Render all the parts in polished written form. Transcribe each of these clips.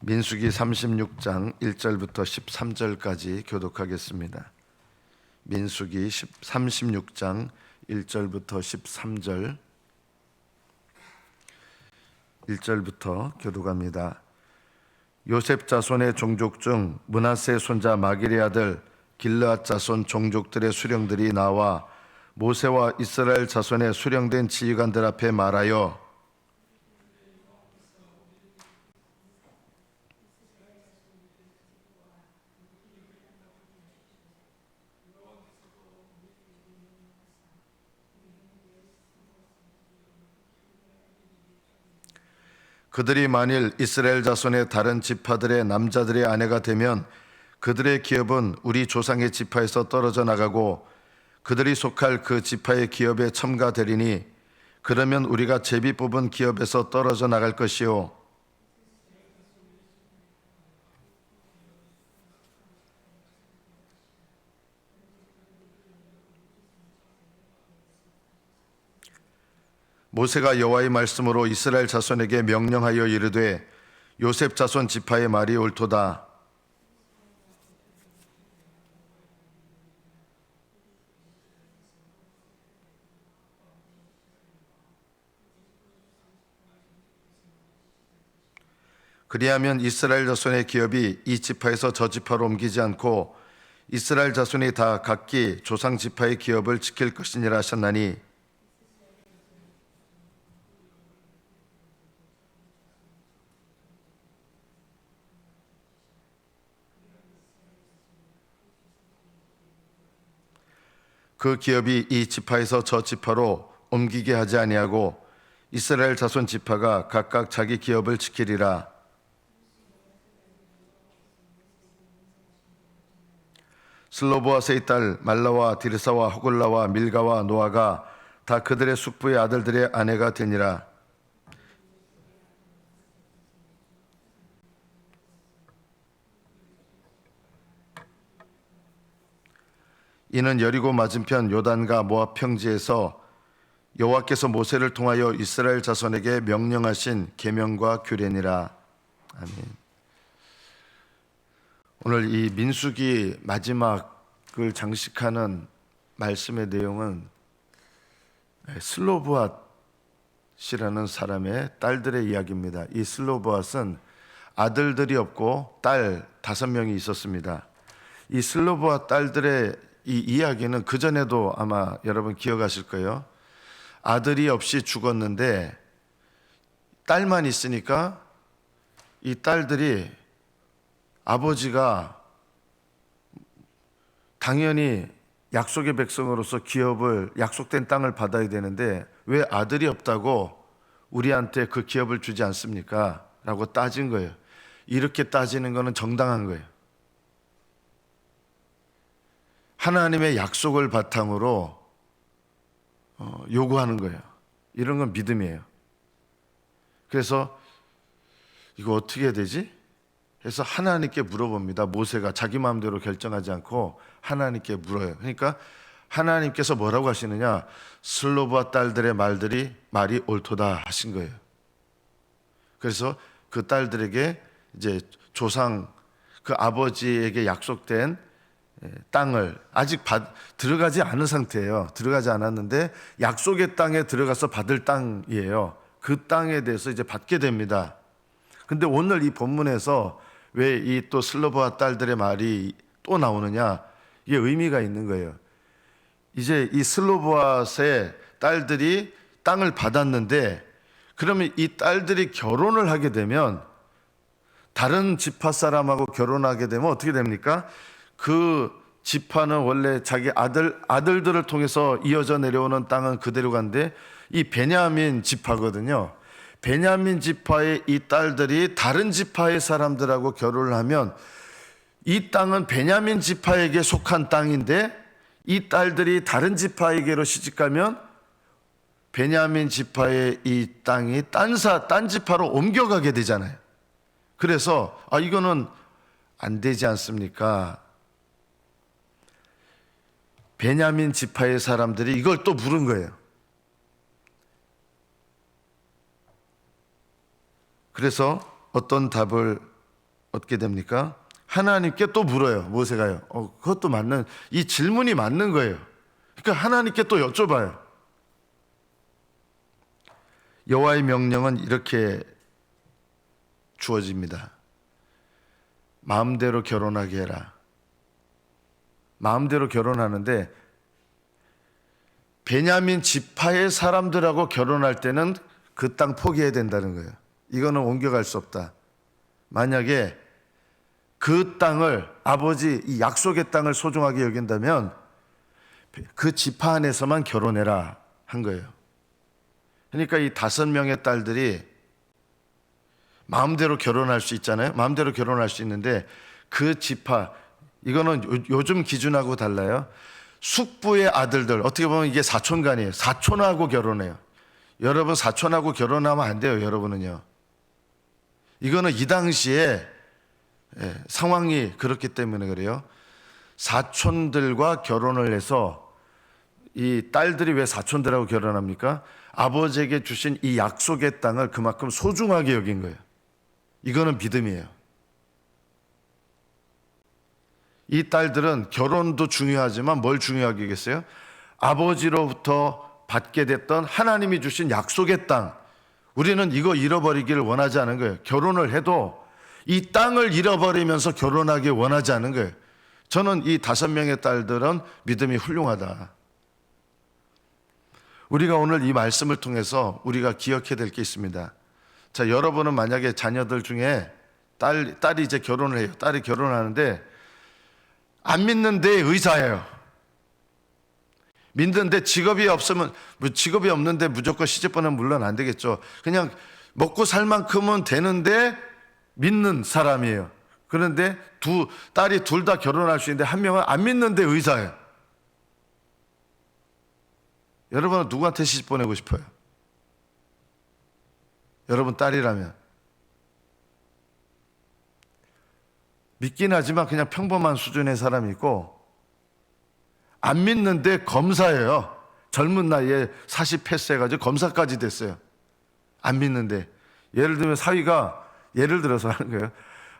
민수기 36장 1절부터 13절까지 교독하겠습니다. 민수기 36장 1절부터 13절 1절부터 교독합니다. 요셉 자손의 종족 중 므낫세 손자 마길의 아들 길르앗 자손 종족들의 수령들이 나와 모세와 이스라엘 자손의 수령된 지휘관들 앞에 말하여 그들이 만일 이스라엘 자손의 다른 지파들의 남자들의 아내가 되면 그들의 기업은 우리 조상의 지파에서 떨어져 나가고 그들이 속할 그 지파의 기업에 첨가되리니 그러면 우리가 제비 뽑은 기업에서 떨어져 나갈 것이요 모세가 여호와의 말씀으로 이스라엘 자손에게 명령하여 이르되 요셉 자손 지파의 말이 옳도다. 그리하면 이스라엘 자손의 기업이 이 지파에서 저 지파로 옮기지 않고 이스라엘 자손이 다 각기 조상 지파의 기업을 지킬 것이니라 하셨나니 그 기업이 이 지파에서 저 지파로 옮기게 하지 아니하고 이스라엘 자손 지파가 각각 자기 기업을 지키리라. 슬로보아스의 딸 말라와 디르사와 호글라와 밀가와 노아가 다 그들의 숙부의 아들들의 아내가 되니라. 이는 여리고 맞은편 요단과 모압 평지에서 여호와께서 모세를 통하여 이스라엘 자손에게 명령하신 계명과 규례니라. 아멘. 오늘 이 민수기 마지막을 장식하는 말씀의 내용은 슬로브앗이라는 사람의 딸들의 이야기입니다. 이 슬로브앗은 아들들이 없고 딸 5명이 있었습니다. 이 슬로브앗 딸들의 이 이야기는 그전에도 아마 여러분 기억하실 거예요. 아들이 없이 죽었는데 딸만 있으니까 이 딸들이 아버지가 당연히 약속의 백성으로서 기업을 약속된 땅을 받아야 되는데 왜 아들이 없다고 우리한테 그 기업을 주지 않습니까? 라고 따진 거예요. 이렇게 따지는 거는 정당한 거예요. 하나님의 약속을 바탕으로 요구하는 거예요. 이런 건 믿음이에요. 그래서 이거 어떻게 해야 되지? 해서 하나님께 물어봅니다. 모세가 자기 마음대로 결정하지 않고 하나님께 물어요. 그러니까 하나님께서 뭐라고 하시느냐? 슬로브와 딸들의 말이 옳도다 하신 거예요. 그래서 그 딸들에게 이제 조상 그 아버지에게 약속된 땅을 아직 들어가지 않은 상태예요. 들어가지 않았는데 약속의 땅에 들어가서 받을 땅이에요. 그 땅에 대해서 이제 받게 됩니다. 근데 오늘 이 본문에서 왜 이 또 슬로브와 딸들의 말이 또 나오느냐? 이게 의미가 있는 거예요. 이제 이 슬로브앗의 딸들이 땅을 받았는데 그러면 이 딸들이 결혼을 하게 되면 다른 지파 사람하고 결혼하게 되면 어떻게 됩니까? 그 지파는 원래 자기 아들들을 통해서 이어져 내려오는 땅은 그대로 간데 이 베냐민 지파거든요. 베냐민 지파의 이 딸들이 다른 지파의 사람들하고 결혼을 하면 이 땅은 베냐민 지파에게 속한 땅인데 이 딸들이 다른 지파에게로 시집가면 베냐민 지파의 이 땅이 딴 지파로 옮겨가게 되잖아요. 그래서 이거는 안 되지 않습니까? 베냐민 지파의 사람들이 이걸 또 물은 거예요. 그래서 어떤 답을 어떻게 됩니까? 하나님께 또 물어요. 모세가요. 그것도 맞는, 이 질문이 맞는 거예요. 그러니까 하나님께 또 여쭤봐요. 여호와의 명령은 이렇게 주어집니다. 마음대로 결혼하게 해라. 마음대로 결혼하는데 베냐민 지파의 사람들하고 결혼할 때는 그 땅 포기해야 된다는 거예요. 이거는 옮겨갈 수 없다. 만약에 그 땅을, 아버지 이 약속의 땅을 소중하게 여긴다면 그 지파 안에서만 결혼해라 한 거예요. 그러니까 이 5명의 딸들이 마음대로 결혼할 수 있잖아요. 마음대로 결혼할 수 있는데 그 지파, 이거는 요즘 기준하고 달라요. 숙부의 아들들, 어떻게 보면 이게 사촌간이에요. 사촌하고 결혼해요. 여러분, 사촌하고 결혼하면 안 돼요. 여러분은요. 이거는 이 당시에 상황이 그렇기 때문에 그래요. 사촌들과 결혼을 해서, 이 딸들이 왜 사촌들하고 결혼합니까? 아버지에게 주신 이 약속의 땅을 그만큼 소중하게 여긴 거예요. 이거는 믿음이에요. 이 딸들은 결혼도 중요하지만 뭘 중요하게 여겼어요? 아버지로부터 받게 됐던 하나님이 주신 약속의 땅, 우리는 이거 잃어버리기를 원하지 않은 거예요. 결혼을 해도 이 땅을 잃어버리면서 결혼하기 원하지 않은 거예요. 저는 이 5명의 딸들은 믿음이 훌륭하다. 우리가 오늘 이 말씀을 통해서 우리가 기억해야 될 게 있습니다. 자, 여러분은 만약에 자녀들 중에 딸이 이제 결혼을 해요. 딸이 결혼하는데 안 믿는데 의사예요. 믿는데 직업이 없으면, 직업이 없는데 무조건 시집보내면 물론 안 되겠죠. 그냥 먹고 살 만큼은 되는데 믿는 사람이에요. 그런데 딸이 둘 다 결혼할 수 있는데 한 명은 안 믿는데 의사예요. 여러분은 누구한테 시집 보내고 싶어요? 여러분 딸이라면. 믿긴 하지만 그냥 평범한 수준의 사람이 있고, 안 믿는데 검사예요. 젊은 나이에 40 패스해가지고 검사까지 됐어요. 안 믿는데. 예를 들면 예를 들어서 하는 거예요.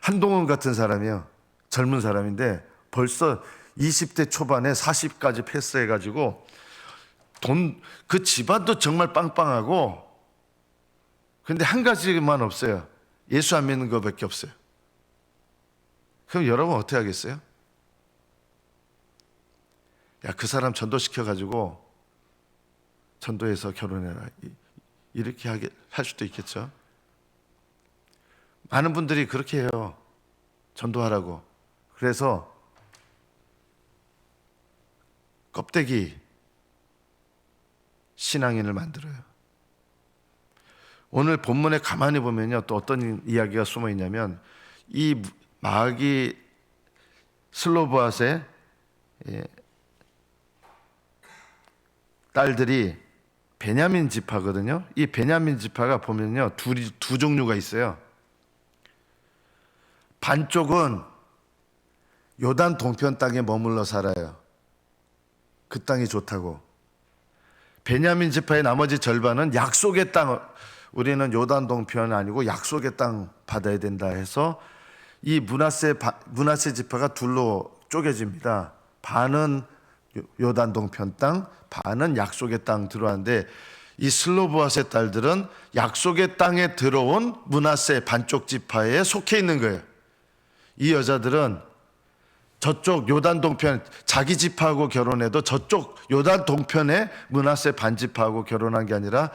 한동훈 같은 사람이요. 젊은 사람인데 벌써 20대 초반에 40까지 패스해가지고 그 집안도 정말 빵빵하고, 근데 한 가지만 없어요. 예수 안 믿는 것밖에 없어요. 그럼 여러분 어떻게 하겠어요? 야, 그 사람 전도시켜가지고 전도해서 결혼해라. 이렇게 할 수도 있겠죠. 많은 분들이 그렇게 해요. 전도하라고. 그래서 껍데기 신앙인을 만들어요. 오늘 본문에 가만히 보면요, 또 어떤 이야기가 숨어 있냐면, 이 마귀 슬로보앗의 딸들이 베냐민 지파거든요. 이 베냐민 지파가 보면요, 두 종류가 있어요. 반쪽은 요단 동편 땅에 머물러 살아요. 그 땅이 좋다고. 베냐민 지파의 나머지 절반은 약속의 땅, 우리는 요단 동편 아니고 약속의 땅 받아야 된다 해서 이 므낫세 지파가 둘로 쪼개집니다. 반은 요단 동편 땅, 반은 약속의 땅 들어왔는데, 이 슬로보앗의 딸들은 약속의 땅에 들어온 므낫세 반쪽 지파에 속해 있는 거예요. 이 여자들은 저쪽 요단 동편, 자기 지파하고 결혼해도 저쪽 요단 동편에 므낫세 반지파하고 결혼한 게 아니라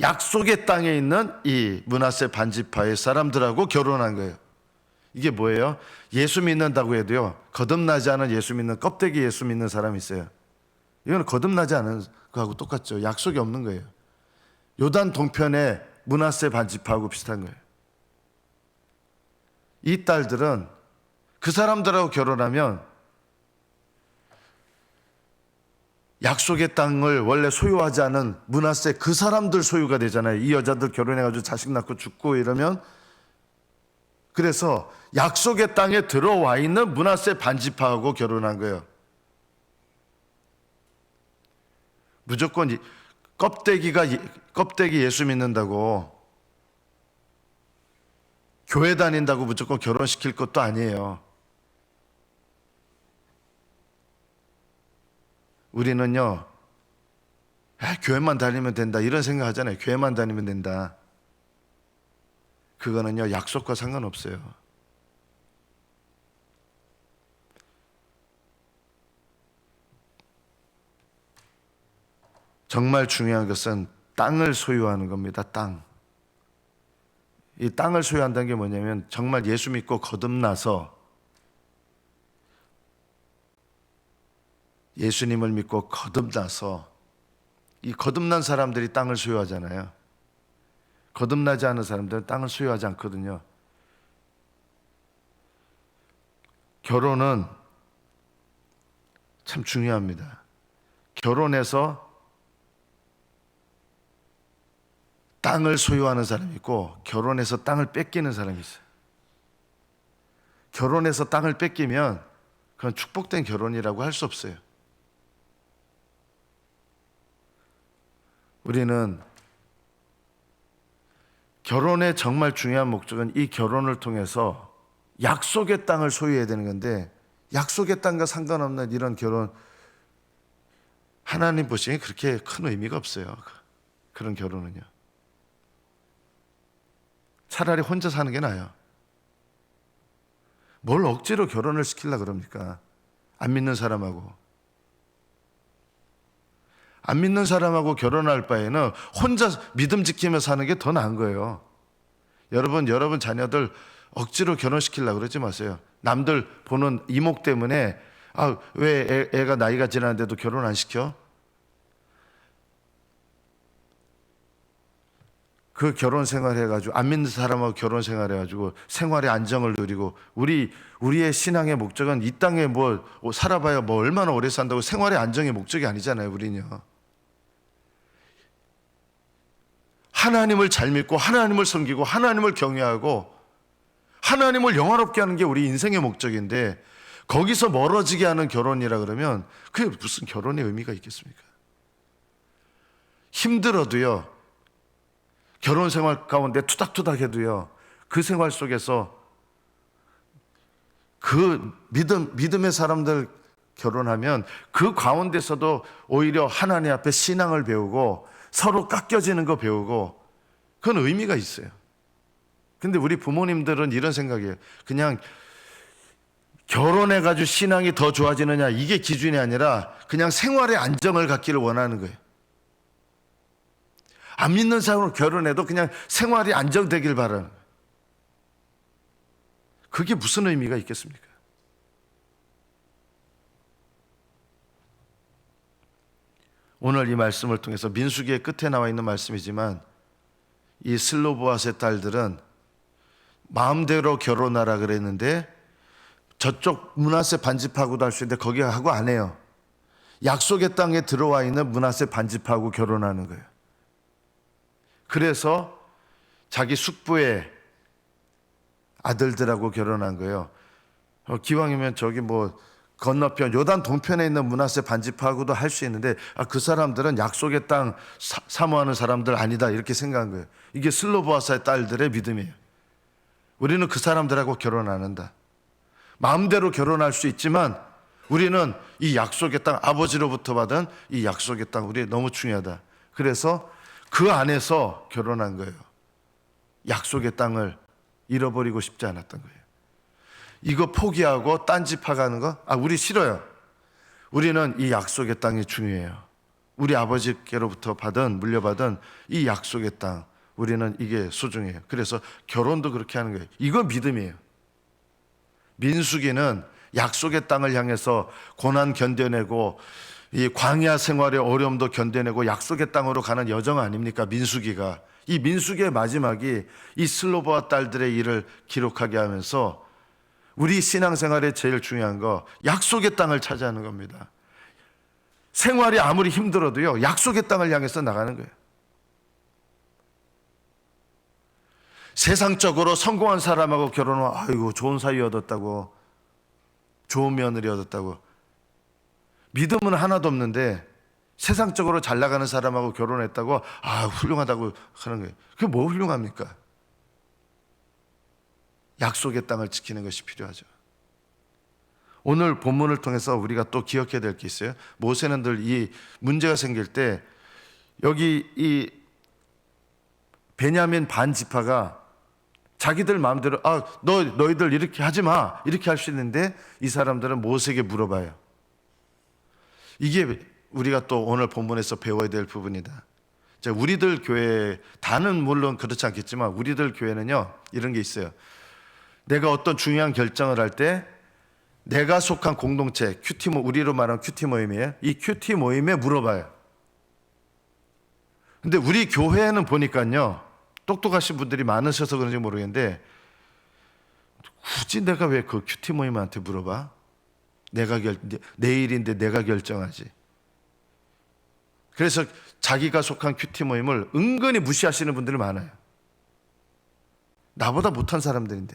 약속의 땅에 있는 이 므낫세 반지파의 사람들하고 결혼한 거예요. 이게 뭐예요? 예수 믿는다고 해도요, 거듭나지 않은 예수 믿는, 껍데기 예수 믿는 사람이 있어요. 이건 거듭나지 않은 거하고 똑같죠. 약속이 없는 거예요. 요단 동편에 므낫세 반지파하고 비슷한 거예요. 이 딸들은 그 사람들하고 결혼하면 약속의 땅을 원래 소유하지 않은 므낫세 그 사람들 소유가 되잖아요. 이 여자들 결혼해가지고 자식 낳고 죽고 이러면, 그래서 약속의 땅에 들어와 있는 므낫세 반지파하고 결혼한 거예요. 무조건 껍데기 예수 믿는다고 교회 다닌다고 무조건 결혼시킬 것도 아니에요. 우리는요, 교회만 다니면 된다 이런 생각 하잖아요. 교회만 다니면 된다. 그거는요, 약속과 상관없어요. 정말 중요한 것은 땅을 소유하는 겁니다. 땅. 이 땅을 소유한다는 게 뭐냐면 정말 예수 믿고 거듭나서 예수님을 믿고 거듭나서 이 거듭난 사람들이 땅을 소유하잖아요. 거듭나지 않은 사람들은 땅을 소유하지 않거든요. 결혼은 참 중요합니다. 결혼해서 땅을 소유하는 사람이 있고 결혼해서 땅을 뺏기는 사람이 있어요. 결혼해서 땅을 뺏기면 그건 축복된 결혼이라고 할 수 없어요. 우리는 결혼의 정말 중요한 목적은 이 결혼을 통해서 약속의 땅을 소유해야 되는 건데 약속의 땅과 상관없는 이런 결혼 하나님 보시기에 그렇게 큰 의미가 없어요. 그런 결혼은요. 차라리 혼자 사는 게 나아요. 뭘 억지로 결혼을 시키려고 그럽니까? 안 믿는 사람하고. 안 믿는 사람하고 결혼할 바에는 혼자 믿음 지키며 사는 게 더 나은 거예요. 여러분 자녀들 억지로 결혼시키려고 그러지 마세요. 남들 보는 이목 때문에 왜 애가 나이가 지났는데도 결혼 안 시켜? 그 결혼 생활해가지고 안 믿는 사람하고 결혼 생활해가지고 생활의 안정을 누리고 우리의 신앙의 목적은 이 땅에 뭐 살아봐야 뭐 얼마나 오래 산다고 생활의 안정의 목적이 아니잖아요. 우리는요. 하나님을 잘 믿고 하나님을 섬기고 하나님을 경외하고 하나님을 영화롭게 하는 게 우리 인생의 목적인데 거기서 멀어지게 하는 결혼이라 그러면 그게 무슨 결혼의 의미가 있겠습니까? 힘들어도요. 결혼 생활 가운데 투닥투닥해도요. 그 생활 속에서 그 믿음의 사람들 결혼하면 그 가운데서도 오히려 하나님 앞에 신앙을 배우고 서로 깎여지는 거 배우고 그건 의미가 있어요. 근데 우리 부모님들은 이런 생각이에요. 그냥 결혼해가지고 신앙이 더 좋아지느냐 이게 기준이 아니라 그냥 생활의 안정을 갖기를 원하는 거예요. 안 믿는 사람으로 결혼해도 그냥 생활이 안정되길 바라는 거예요. 그게 무슨 의미가 있겠습니까? 오늘 이 말씀을 통해서 민수기의 끝에 나와 있는 말씀이지만 이 슬로보앗의 딸들은 마음대로 결혼하라 그랬는데 저쪽 므낫세 반집하고도 할 수 있는데 거기 하고 안 해요. 약속의 땅에 들어와 있는 므낫세 반집하고 결혼하는 거예요. 그래서 자기 숙부의 아들들하고 결혼한 거예요. 기왕이면 저기 뭐 건너편 요단 동편에 있는 므낫세 반집하고도 할 수 있는데 그 사람들은 약속의 땅 사모하는 사람들 아니다 이렇게 생각한 거예요. 이게 슬로보아사의 딸들의 믿음이에요. 우리는 그 사람들하고 결혼 안 한다. 마음대로 결혼할 수 있지만 우리는 이 약속의 땅 아버지로부터 받은 이 약속의 땅 우리 너무 중요하다. 그래서 그 안에서 결혼한 거예요. 약속의 땅을 잃어버리고 싶지 않았던 거예요. 이거 포기하고 딴집하가는 거? 우리 싫어요. 우리는 이 약속의 땅이 중요해요. 우리 아버지께로부터 물려받은 이 약속의 땅, 우리는 이게 소중해요. 그래서 결혼도 그렇게 하는 거예요. 이거 믿음이에요. 민수기는 약속의 땅을 향해서 고난 견뎌내고 이 광야 생활의 어려움도 견뎌내고 약속의 땅으로 가는 여정 아닙니까? 민수기가. 이 민수기의 마지막이 이 슬로보아 딸들의 일을 기록하게 하면서 우리 신앙생활에 제일 중요한 거 약속의 땅을 차지하는 겁니다. 생활이 아무리 힘들어도요 약속의 땅을 향해서 나가는 거예요. 세상적으로 성공한 사람하고 결혼하면 아이고 좋은 사위 얻었다고 좋은 며느리 얻었다고 믿음은 하나도 없는데 세상적으로 잘 나가는 사람하고 결혼했다고 훌륭하다고 하는 거예요. 그게 뭐 훌륭합니까? 약속의 땅을 지키는 것이 필요하죠. 오늘 본문을 통해서 우리가 또 기억해야 될 게 있어요. 모세는 늘 이 문제가 생길 때 여기 이 베냐민 반 지파가 자기들 마음대로 너희들 이렇게 하지 마 이렇게 할 수 있는데 이 사람들은 모세에게 물어봐요. 이게 우리가 또 오늘 본문에서 배워야 될 부분이다. 자, 우리들 교회 다는 물론 그렇지 않겠지만 우리들 교회는요 이런 게 있어요. 내가 어떤 중요한 결정을 할 때 내가 속한 공동체 큐티 우리로 말하는 큐티 모임이에요. 이 큐티 모임에 물어봐요. 근데 우리 교회는 보니까요 똑똑하신 분들이 많으셔서 그런지 모르겠는데 굳이 내가 왜 그 큐티 모임한테 물어봐? 내 일인데 내가 결정하지. 그래서 자기가 속한 큐티 모임을 은근히 무시하시는 분들이 많아요. 나보다 못한 사람들인데.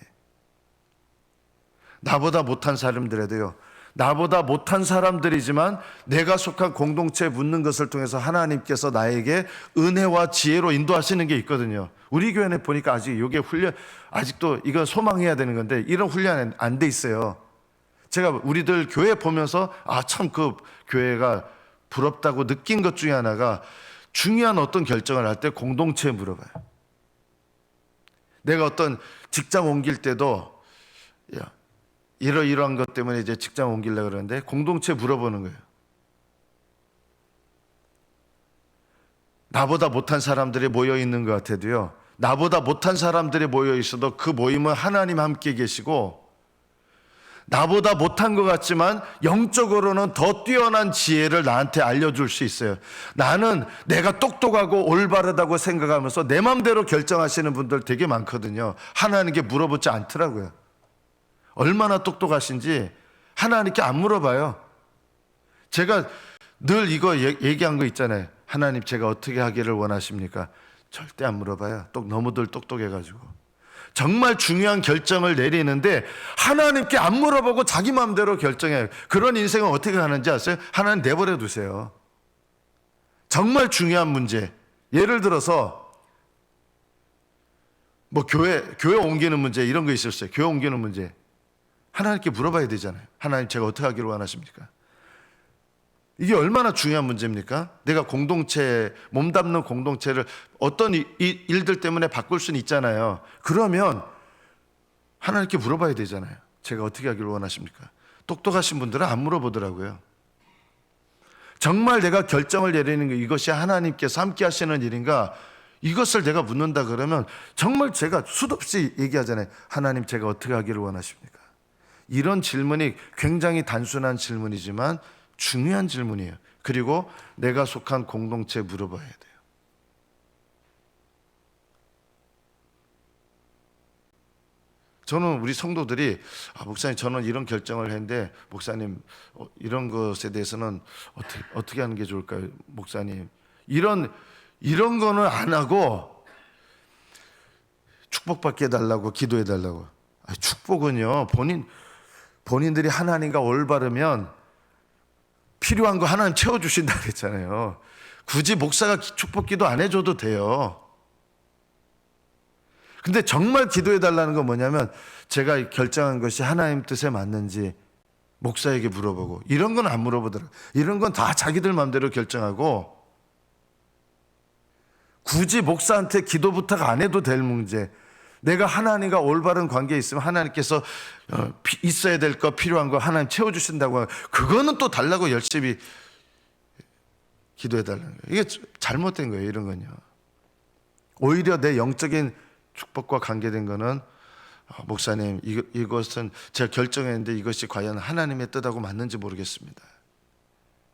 나보다 못한 사람들에도요. 나보다 못한 사람들이지만 내가 속한 공동체에 묻는 것을 통해서 하나님께서 나에게 은혜와 지혜로 인도하시는 게 있거든요. 우리 교회는 보니까 아직 이게 아직도 이건 소망해야 되는 건데 이런 훈련이 안 돼 있어요. 제가 우리들 교회 보면서 참 그 교회가 부럽다고 느낀 것 중에 하나가 중요한 어떤 결정을 할 때 공동체에 물어봐요. 내가 어떤 직장 옮길 때도 이러이러한 것 때문에 이제 직장 옮기려고 그러는데 공동체에 물어보는 거예요. 나보다 못한 사람들이 모여 있는 것 같아도요. 나보다 못한 사람들이 모여 있어도 그 모임은 하나님 함께 계시고 나보다 못한 것 같지만 영적으로는 더 뛰어난 지혜를 나한테 알려줄 수 있어요. 나는 내가 똑똑하고 올바르다고 생각하면서 내 마음대로 결정하시는 분들 되게 많거든요. 하나님께 물어보지 않더라고요. 얼마나 똑똑하신지 하나님께 안 물어봐요. 제가 늘 이거 얘기한 거 있잖아요. 하나님 제가 어떻게 하기를 원하십니까? 절대 안 물어봐요. 너무들 똑똑해가지고. 정말 중요한 결정을 내리는데 하나님께 안 물어보고 자기 마음대로 결정해요. 그런 인생은 어떻게 가는지 아세요? 하나님 내버려 두세요. 정말 중요한 문제. 예를 들어서 뭐 교회 옮기는 문제 이런 거 있었어요. 교회 옮기는 문제. 하나님께 물어봐야 되잖아요. 하나님 제가 어떻게 하기를 원하십니까? 이게 얼마나 중요한 문제입니까? 내가 몸담는 공동체를 어떤 일들 때문에 바꿀 수는 있잖아요. 그러면 하나님께 물어봐야 되잖아요. 제가 어떻게 하기를 원하십니까? 똑똑하신 분들은 안 물어보더라고요. 정말 내가 결정을 내리는 게 이것이 하나님께서 함께 하시는 일인가? 이것을 내가 묻는다 그러면 정말 제가 수없이 얘기하잖아요. 하나님 제가 어떻게 하기를 원하십니까? 이런 질문이 굉장히 단순한 질문이지만 중요한 질문이에요. 그리고 내가 속한 공동체에 물어봐야 돼요. 저는 우리 성도들이 목사님 저는 이런 결정을 했는데 목사님 이런 것에 대해서는 어떻게 하는 게 좋을까요? 목사님 이런 거는 안 하고 축복받게 해달라고 기도해달라고. 축복은요 본인들이 하나님과 올바르면 필요한 거 하나님 채워주신다 그랬잖아요. 굳이 목사가 축복 기도 안 해줘도 돼요. 근데 정말 기도해달라는 건 뭐냐면 제가 결정한 것이 하나님 뜻에 맞는지 목사에게 물어보고 이런 건 안 물어보더라고요. 이런 건 다 자기들 마음대로 결정하고 굳이 목사한테 기도 부탁 안 해도 될 문제. 내가 하나님과 올바른 관계에 있으면 하나님께서 있어야 될 거 필요한 거 하나님 채워주신다고 하면 그거는 또 달라고 열심히 기도해달라는 거예요. 이게 잘못된 거예요. 이런 건요. 오히려 내 영적인 축복과 관계된 거는 목사님 이것은 제가 결정했는데 이것이 과연 하나님의 뜻하고 맞는지 모르겠습니다.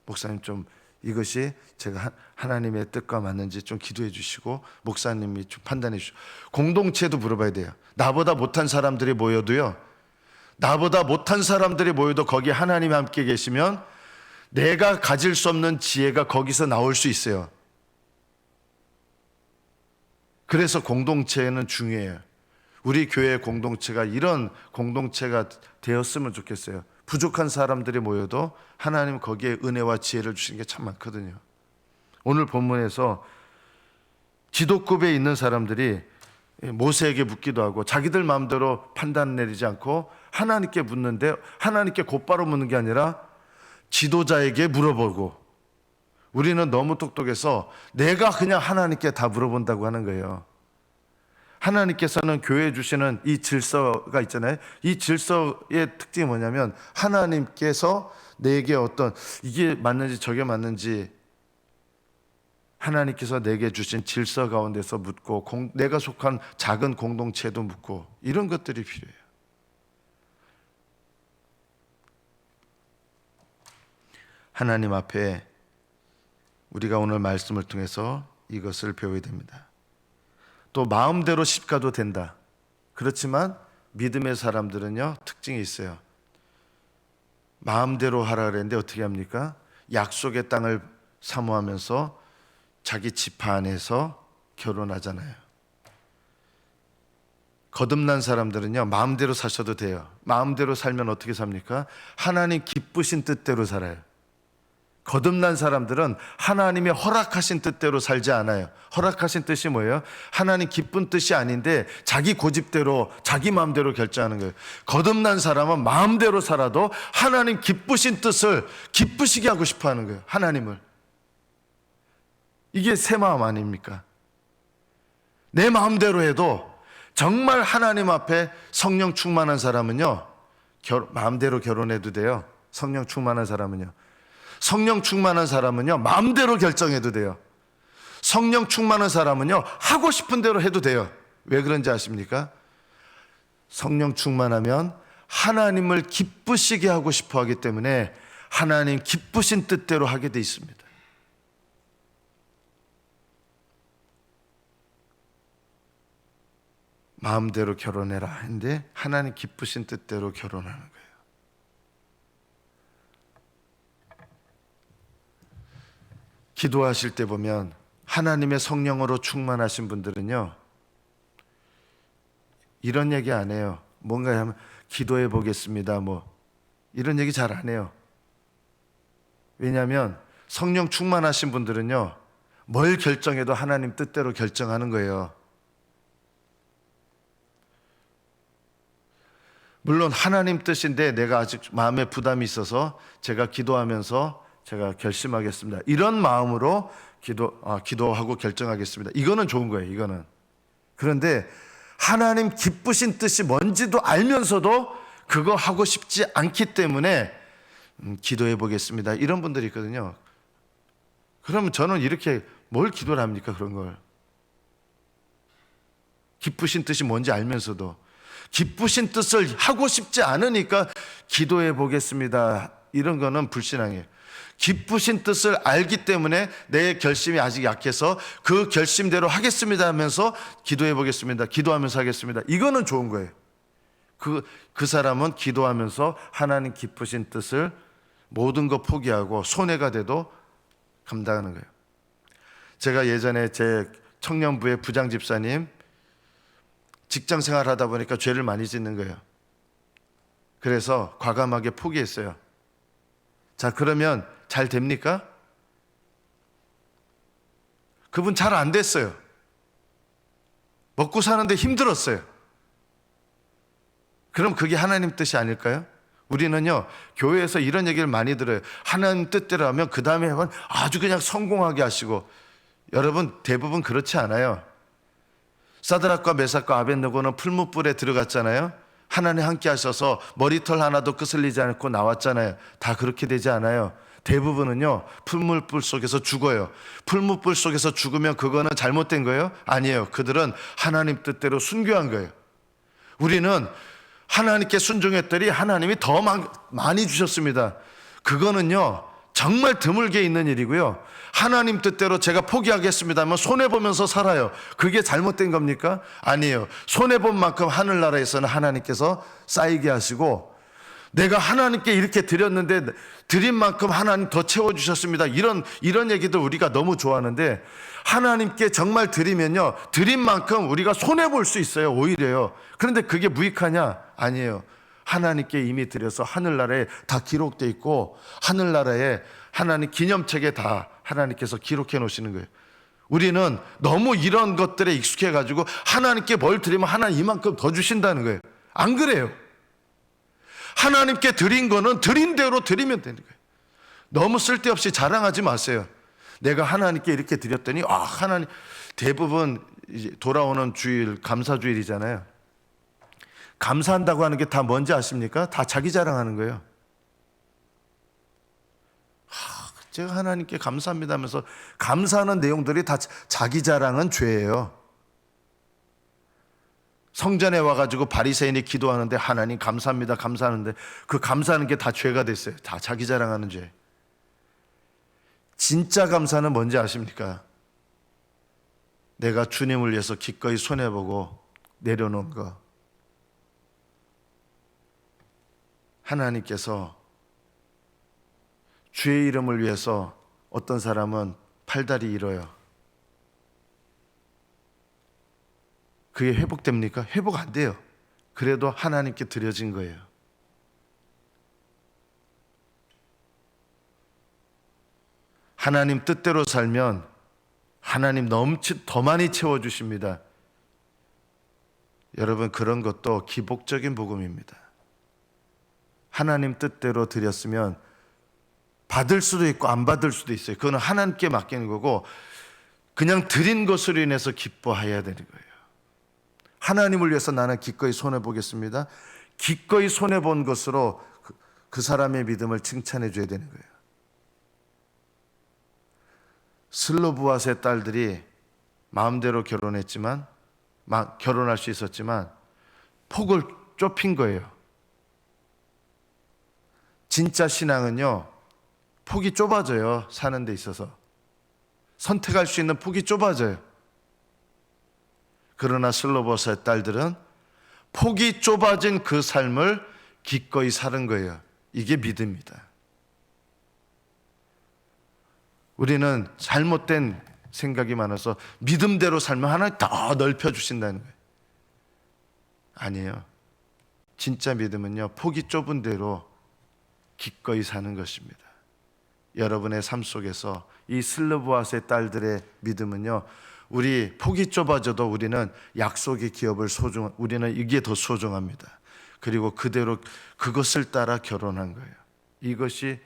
목사님 좀 이것이 제가 하나님의 뜻과 맞는지 좀 기도해 주시고 목사님이 좀 판단해 주시고 공동체도 물어봐야 돼요. 나보다 못한 사람들이 모여도요. 나보다 못한 사람들이 모여도 거기 하나님이 함께 계시면 내가 가질 수 없는 지혜가 거기서 나올 수 있어요. 그래서 공동체는 중요해요. 우리 교회 공동체가 이런 공동체가 되었으면 좋겠어요. 부족한 사람들이 모여도 하나님 거기에 은혜와 지혜를 주시는 게 참 많거든요. 오늘 본문에서 기독급에 있는 사람들이 모세에게 묻기도 하고 자기들 마음대로 판단 내리지 않고 하나님께 묻는데 하나님께 곧바로 묻는 게 아니라 지도자에게 물어보고 우리는 너무 똑똑해서 내가 그냥 하나님께 다 물어본다고 하는 거예요. 하나님께서는 교회에 주시는 이 질서가 있잖아요. 이 질서의 특징이 뭐냐면 하나님께서 내게 어떤 이게 맞는지 저게 맞는지 하나님께서 내게 주신 질서 가운데서 묻고 내가 속한 작은 공동체도 묻고 이런 것들이 필요해요. 하나님 앞에 우리가 오늘 말씀을 통해서 이것을 배워야 됩니다. 또 마음대로 십가도 된다. 그렇지만 믿음의 사람들은요 특징이 있어요. 마음대로 하라 그랬는데 어떻게 합니까? 약속의 땅을 사모하면서 자기 지파 안에서 결혼하잖아요. 거듭난 사람들은요 마음대로 사셔도 돼요. 마음대로 살면 어떻게 삽니까? 하나님 기쁘신 뜻대로 살아요. 거듭난 사람들은 하나님의 허락하신 뜻대로 살지 않아요. 허락하신 뜻이 뭐예요? 하나님 기쁜 뜻이 아닌데 자기 고집대로 자기 마음대로 결정하는 거예요. 거듭난 사람은 마음대로 살아도 하나님 기쁘신 뜻을 기쁘시게 하고 싶어 하는 거예요. 하나님을. 이게 새 마음 아닙니까? 내 마음대로 해도 정말 하나님 앞에 성령 충만한 사람은요 마음대로 결혼해도 돼요. 성령 충만한 사람은요. 성령 충만한 사람은요 마음대로 결정해도 돼요. 성령 충만한 사람은요 하고 싶은 대로 해도 돼요. 왜 그런지 아십니까? 성령 충만하면 하나님을 기쁘시게 하고 싶어 하기 때문에 하나님 기쁘신 뜻대로 하게 돼 있습니다. 마음대로 결혼해라 했는데 하나님 기쁘신 뜻대로 결혼하는 거예요. 기도하실 때 보면 하나님의 성령으로 충만하신 분들은요 이런 얘기 안 해요. 뭔가 하면 기도해 보겠습니다 뭐 이런 얘기 잘 안 해요. 왜냐하면 성령 충만하신 분들은요 뭘 결정해도 하나님 뜻대로 결정하는 거예요. 물론 하나님 뜻인데 내가 아직 마음에 부담이 있어서 제가 기도하면서 제가 결심하겠습니다. 이런 마음으로 기도하고 결정하겠습니다. 이거는 좋은 거예요. 이거는. 그런데 하나님 기쁘신 뜻이 뭔지도 알면서도 그거 하고 싶지 않기 때문에 기도해 보겠습니다. 이런 분들이 있거든요. 그러면 저는 이렇게 뭘 기도를 합니까? 그런 걸. 기쁘신 뜻이 뭔지 알면서도 기쁘신 뜻을 하고 싶지 않으니까 기도해 보겠습니다. 이런 거는 불신앙이에요. 기쁘신 뜻을 알기 때문에 내 결심이 아직 약해서 그 결심대로 하겠습니다 하면서 기도해 보겠습니다. 기도하면서 하겠습니다. 이거는 좋은 거예요. 그 사람은 기도하면서 하나님 기쁘신 뜻을 모든 거 포기하고 손해가 돼도 감당하는 거예요. 제가 예전에 제 청년부의 부장 집사님 직장 생활하다 보니까 죄를 많이 짓는 거예요. 그래서 과감하게 포기했어요. 자, 그러면 잘 됩니까? 그분 잘 안 됐어요. 먹고 사는데 힘들었어요. 그럼 그게 하나님 뜻이 아닐까요? 우리는요 교회에서 이런 얘기를 많이 들어요. 하나님 뜻대로 하면 그 다음에 하면 아주 그냥 성공하게 하시고, 여러분 대부분 그렇지 않아요. 사드락과 메삭과 아벳느고는 풀무불에 들어갔잖아요. 하나님 함께 하셔서 머리털 하나도 끄슬리지 않고 나왔잖아요. 다 그렇게 되지 않아요. 대부분은요 풀무불 속에서 죽어요. 풀무불 속에서 죽으면 그거는 잘못된 거예요? 아니에요. 그들은 하나님 뜻대로 순교한 거예요. 우리는 하나님께 순종했더니 하나님이 더 많이 주셨습니다. 그거는요 정말 드물게 있는 일이고요. 하나님 뜻대로 제가 포기하겠습니다 하면 손해보면서 살아요. 그게 잘못된 겁니까? 아니에요. 손해본 만큼 하늘나라에서는 하나님께서 쌓이게 하시고, 내가 하나님께 이렇게 드렸는데 드린 만큼 하나님 더 채워주셨습니다. 이런 얘기들 우리가 너무 좋아하는데, 하나님께 정말 드리면요 드린 만큼 우리가 손해볼 수 있어요. 오히려요. 그런데 그게 무익하냐? 아니에요. 하나님께 이미 드려서 하늘나라에 다 기록되어 있고, 하늘나라에 하나님 기념책에 다 하나님께서 기록해 놓으시는 거예요. 우리는 너무 이런 것들에 익숙해가지고 하나님께 뭘 드리면 하나님 이만큼 더 주신다는 거예요. 안 그래요. 하나님께 드린 거는 드린 대로 드리면 되는 거예요. 너무 쓸데없이 자랑하지 마세요. 내가 하나님께 이렇게 드렸더니 하나님, 대부분 이제 돌아오는 주일 감사주일이잖아요. 감사한다고 하는 게 다 뭔지 아십니까? 다 자기 자랑하는 거예요. 제가 하나님께 감사합니다 하면서 감사하는 내용들이 다 자기 자랑은 죄예요. 성전에 와가지고 바리새인이 기도하는데 하나님 감사합니다 감사하는데 그 감사하는 게 다 죄가 됐어요. 다 자기 자랑하는 죄. 진짜 감사는 뭔지 아십니까? 내가 주님을 위해서 기꺼이 손해보고 내려놓은 거. 하나님께서 주의 이름을 위해서 어떤 사람은 팔다리 잃어요. 그게 회복됩니까? 회복 안 돼요. 그래도 하나님께 드려진 거예요. 하나님 뜻대로 살면 하나님 더 많이 채워주십니다. 여러분, 그런 것도 기복적인 복음입니다. 하나님 뜻대로 드렸으면 받을 수도 있고 안 받을 수도 있어요. 그건 하나님께 맡기는 거고 그냥 드린 것으로 인해서 기뻐해야 되는 거예요. 하나님을 위해서 나는 기꺼이 손해보겠습니다. 기꺼이 손해본 것으로 그 사람의 믿음을 칭찬해 줘야 되는 거예요. 슬로브앗의 딸들이 마음대로 결혼했지만 결혼할 수 있었지만 폭을 좁힌 거예요. 진짜 신앙은요, 폭이 좁아져요. 사는 데 있어서 선택할 수 있는 폭이 좁아져요. 그러나 슬로브앗의 딸들은 폭이 좁아진 그 삶을 기꺼이 사는 거예요. 이게 믿음이다. 우리는 잘못된 생각이 많아서 믿음대로 살면 하나님 더 넓혀주신다는 거예요. 아니에요. 진짜 믿음은요, 폭이 좁은 대로 기꺼이 사는 것입니다. 여러분의 삶 속에서 이 슬로브앗의 딸들의 믿음은요, 우리 폭이 좁아져도 우리는 약속의 기업을 우리는 이게 더 소중합니다. 그리고 그대로 그것을 따라 결혼한 거예요. 이것이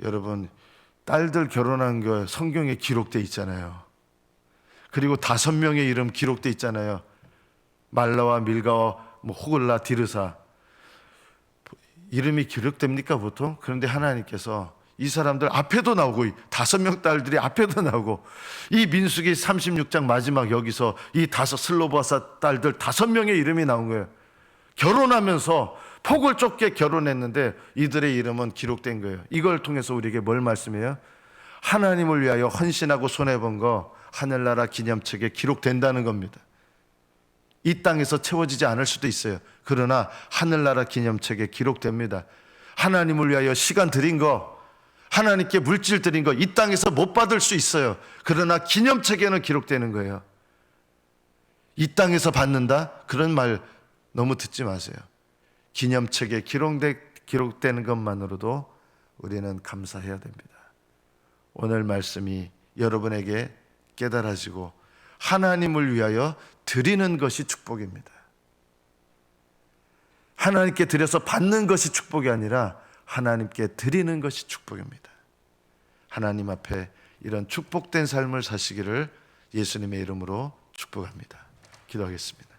여러분, 딸들 결혼한 거 성경에 기록돼 있잖아요. 그리고 5명의 이름 기록돼 있잖아요. 말라와 밀가와 호글라 디르사. 이름이 기록됩니까 보통? 그런데 하나님께서 이 사람들 앞에도 나오고 5명 딸들이 앞에도 나오고 이 민수기 36장 마지막 여기서 이 슬로브앗 딸들 5명의 이름이 나온 거예요. 결혼하면서 폭을 좁게 결혼했는데 이들의 이름은 기록된 거예요. 이걸 통해서 우리에게 뭘 말씀해요? 하나님을 위하여 헌신하고 손해본 거 하늘나라 기념책에 기록된다는 겁니다. 이 땅에서 채워지지 않을 수도 있어요. 그러나 하늘나라 기념책에 기록됩니다. 하나님을 위하여 시간 드린 거, 하나님께 물질 드린 거 이 땅에서 못 받을 수 있어요. 그러나 기념책에는 기록되는 거예요. 이 땅에서 받는다? 그런 말 너무 듣지 마세요. 기념책에 기록되는 것만으로도 우리는 감사해야 됩니다. 오늘 말씀이 여러분에게 깨달아지고 하나님을 위하여 드리는 것이 축복입니다. 하나님께 드려서 받는 것이 축복이 아니라 하나님께 드리는 것이 축복입니다. 하나님 앞에 이런 축복된 삶을 사시기를 예수님의 이름으로 축복합니다. 기도하겠습니다.